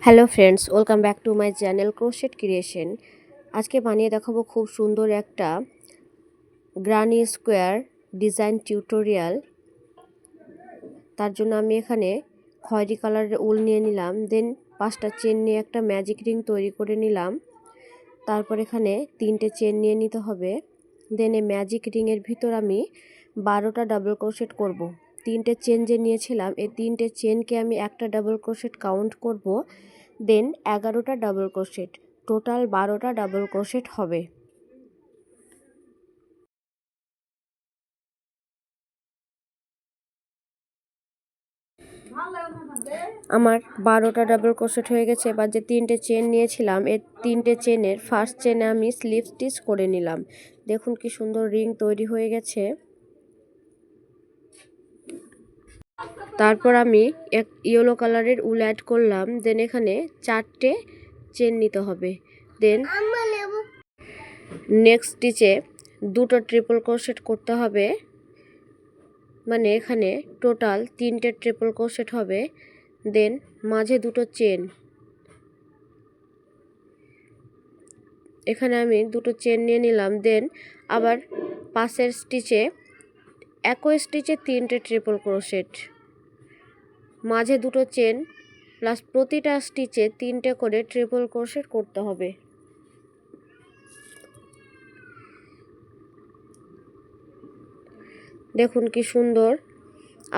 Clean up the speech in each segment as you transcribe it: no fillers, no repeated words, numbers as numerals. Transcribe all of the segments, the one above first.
Hello friends, welcome back to my channel crochet creation. আজকে বানিয়ে দেখাবো খুব সুন্দর একটা গ্রানি স্কোয়ার ডিজাইন টিউটোরিয়াল। তার জন্য আমি এখানে খয়েরি কালারের উল নিয়ে নিলাম, দেন 5টা চেন নিয়ে একটা ম্যাজিক রিং তৈরি করে নিলাম। তারপর এখানে 3টে চেন নিয়ে নিতে হবে। দেন এই ম্যাজিক রিংয়ের ভিতর আমি 12টা ডাবল ক্রোশেট করব। 3টে চেন যে নিয়েছিলাম, এই 3টে চেনকে আমি একটা ডাবল ক্রোশেট কাউন্ট করব, দেন 11টা ডাবল ক্রোশেট, টোটাল 12টা ডাবল ক্রোশেট হবে। আমার 12টা ডাবল ক্রোশেট হয়ে গেছে। এবার যে 3টে চেন নিয়েছিলাম, এই 3টে চেনের ফার্স্ট চেনে আমি স্লিপ স্টিচ করে নিলাম। দেখুন কি সুন্দর রিং তৈরি হয়ে গেছে। তারপর আমি এক ইয়েলো কালারের উল অ্যাড করলাম, দেন এখানে 4টে চেন নিতে হবে। দেন নেক্সট স্টিচে 2টো ট্রিপল ক্রোশেট করতে হবে, মানে এখানে টোটাল 3টে ট্রিপল ক্রোশেট হবে। দেন মাঝে 2টো চেন, এখানে আমি 2টো চেন নিয়ে নিলাম। দেন আবার পাশের স্টিচে একই স্টিচে 3টে ট্রিপল ক্রোশেট, মাঝে 2টো চেন প্লাস প্রতিটা স্টিচে 3টে করে ট্রিপল ক্রোশেট করতে হবে। দেখুন কি সুন্দর।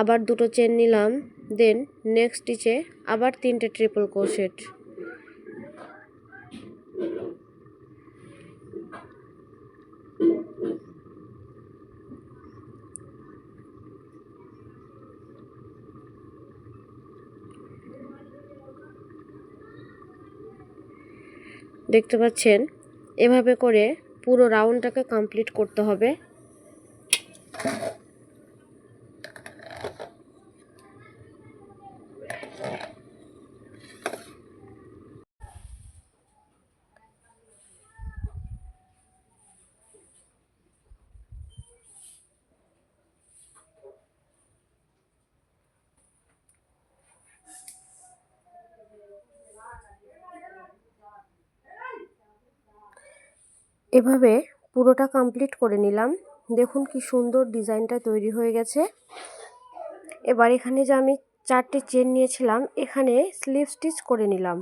আবার 2টো চেন নিলাম, দেন নেক্সট স্টিচে আবার 3টে ট্রিপল ক্রোশেট। দেখতে পাচ্ছেন, এভাবে করে পুরো রাউন্ডটাকে কমপ্লিট করতে হবে। এভাবে পুরোটা কমপ্লিট করে নিলাম। দেখুন কি সুন্দর ডিজাইনটা তৈরি হয়ে গেছে। এবার এখানে যে আমি 4টে চেন নিয়েছিলাম, এখানে স্লিপ স্টিচ করে নিলাম।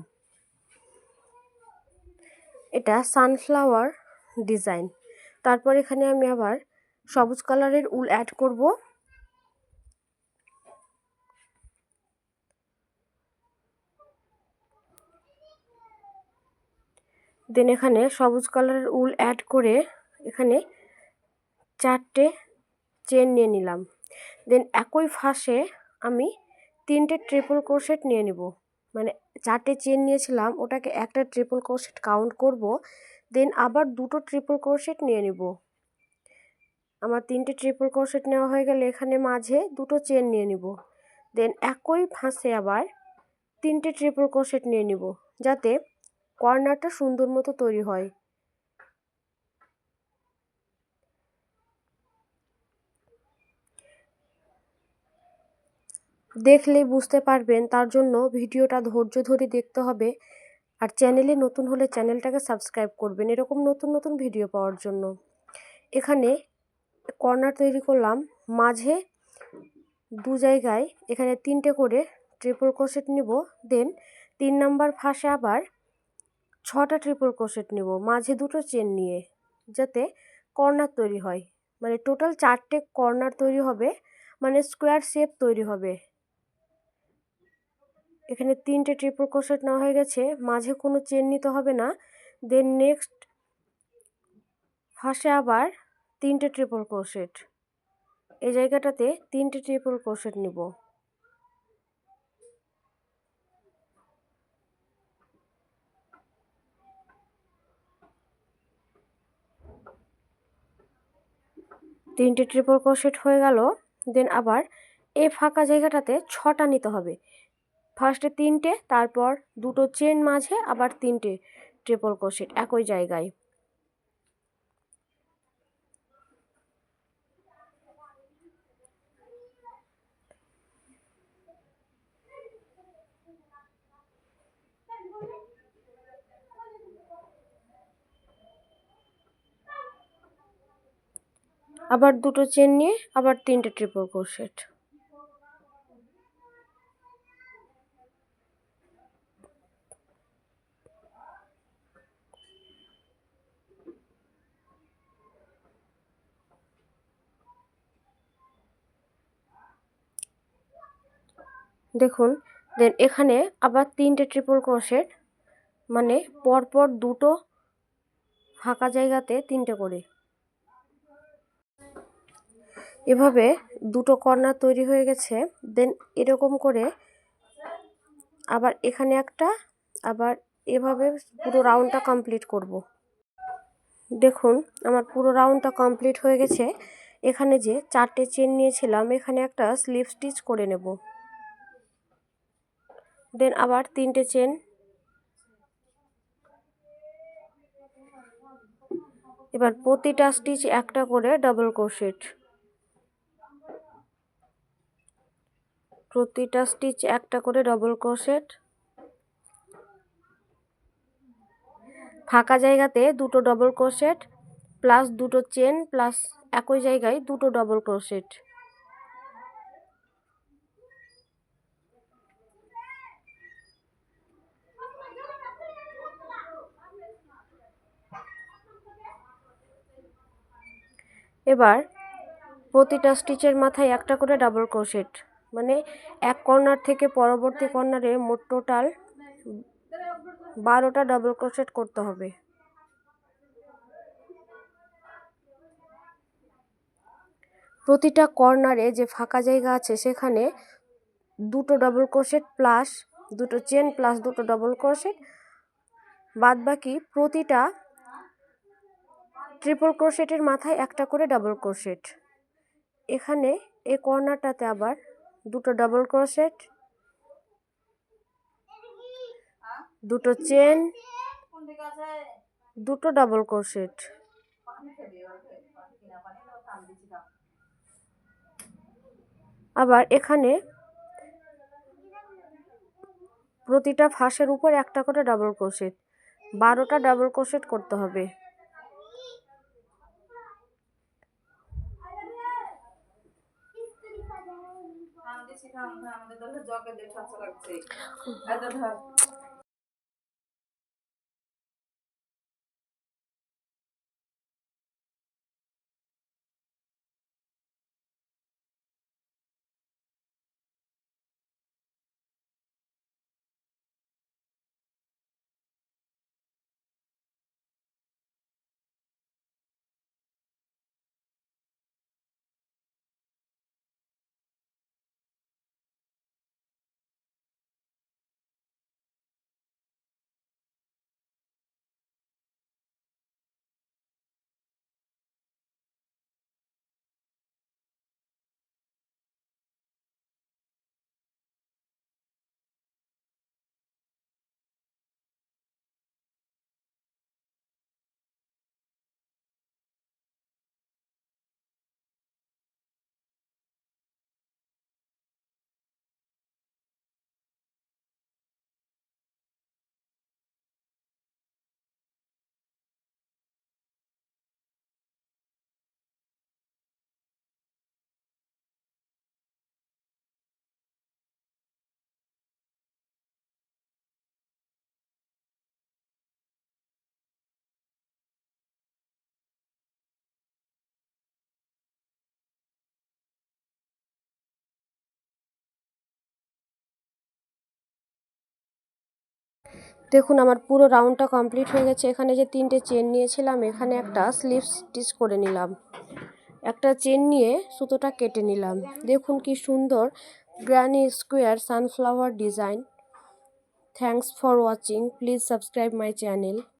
এটা সানফ্লাওয়ার ডিজাইন। তারপর এখানে আমি আবার সবুজ কালারের উল অ্যাড করব। দেন এখানে সবুজ কালারের উল অ্যাড করে এখানে 4টে চেন নিয়ে নিলাম। দেন একই ফাঁসে আমি 3টে ট্রিপল ক্রোশেট নিয়ে নিব, মানে 4টে চেন নিয়েছিলাম ওটাকে একটা ট্রিপল ক্রোশেট কাউন্ট করব। দেন আবার 2টো ট্রিপল ক্রোশেট নিয়ে নিব। আমার 3টে ট্রিপল ক্রোশেট নেওয়া হয়ে গেলে এখানে মাঝে 2টো চেন নিয়ে নিব। দেন একই ফাঁসে আবার 3টে ট্রিপল ক্রোশেট নিয়ে নিব, যাতে কর্নারটা সুন্দর মতো তৈরি হয়। দেখলেই বুঝতে পারবেন, তার জন্য ভিডিওটা ধৈর্য ধরে দেখতে হবে। আর চ্যানেলে নতুন হলে চ্যানেলটাকে সাবস্ক্রাইব করবেন এরকম নতুন নতুন ভিডিও পাওয়ার জন্য। এখানে কর্নার তৈরি করলাম, মাঝে 2 জায়গায় এখানে 3টে করে ট্রিপল ক্রোশেট নিব। দেন 3 নাম্বার ফাঁসে আবার 6টা ট্রিপল ক্রোশেট নিব, মাঝে 2টো চেন নিয়ে, যাতে কর্নার তৈরি হয়। মানে টোটাল 4টে কর্নার তৈরি হবে, মানে স্কোয়ার শেপ তৈরি হবে। এখানে 3টে ট্রিপল ক্রোশেট নেওয়া হয়ে গেছে, মাঝে কোনো চেন নিতে হবে না। দেন নেক্সট ফাঁসে আবার 3টে ট্রিপল ক্রোশেট, এই জায়গাটাতে 3টে ট্রিপল ক্রোশেট নিব। তিনটে ট্রিপল ক্রোশেট হয়ে গেল। দেন আবার এই ফাঁকা জায়গাটাতে 6টা নিতে হবে। ফার্স্টে 3টে, তারপর 2টো চেন, মাঝে আবার 3টে ট্রিপল ক্রোশেট একই জায়গায়। আবার দুটো চেন নিয়ে আবার 3টে ট্রিপল ক্রোশেট। দেখুন, দেন এখানে আবার 3টে ট্রিপল ক্রোশেট, মানে পরপর দুটো ফাঁকা জায়গাতে 3টে করে। এভাবে দুটো কর্নার তৈরি হয়ে গেছে। দেন এরকম করে আবার এখানে একটা, আবার এভাবে পুরো রাউন্ডটা কমপ্লিট করব। দেখুন আমার পুরো রাউন্ডটা কমপ্লিট হয়ে গেছে। এখানে যে 4টে চেন নিয়েছিলাম, এখানে একটা স্লিপ স্টিচ করে নেব। দেন আবার 3টে চেন, এবার প্রতিটা স্টিচ একটা করে ডাবল ক্রোশেট, প্রতিটা স্টিচ একটা করে ডাবল ক্রোশেট, ফাঁকা জায়গাতে দুটো ডাবল ক্রোশেট প্লাস দুটো চেন প্লাস একই জায়গায় দুটো ডাবল ক্রোশেট। এবার প্রতিটা স্টিচের মাথায় একটা করে ডাবল ক্রোশেট, মানে এক কর্নার থেকে পরবর্তী কর্নারে মোট টোটাল 12টা ডাবল ক্রোশেট করতে হবে। প্রতিটা কর্নারে যে ফাঁকা জায়গা আছে সেখানে দুটো ডাবল ক্রোশেট প্লাস দুটো চেন প্লাস দুটো ডাবল ক্রোশেট, বাদ বাকি প্রতিটা ট্রিপল ক্রোশেটের মাথায় একটা করে ডাবল ক্রোশেট। এখানে এই কর্নারটাতে আবার দুটো ডাবল ক্রোশেট, দুটো চেন, দুটো ডাবল ক্রোশেট। আবার এখানে প্রতিটা ফাঁসের উপর একটা করে ডাবল ক্রোশেট, 12টা ডাবল ক্রোশেট করতে হবে। দেখুন আমার পুরো রাউন্ডটা কমপ্লিট হয়ে গেছে। এখানে যে 3টে চেন নিয়েছিলাম, এখানে একটা স্লিপ স্টিচ করে নিলাম, একটা চেন নিয়ে সুতোটা কেটে নিলাম। দেখুন কি সুন্দর granny square sunflower design. Thanks for watching, please subscribe my channel.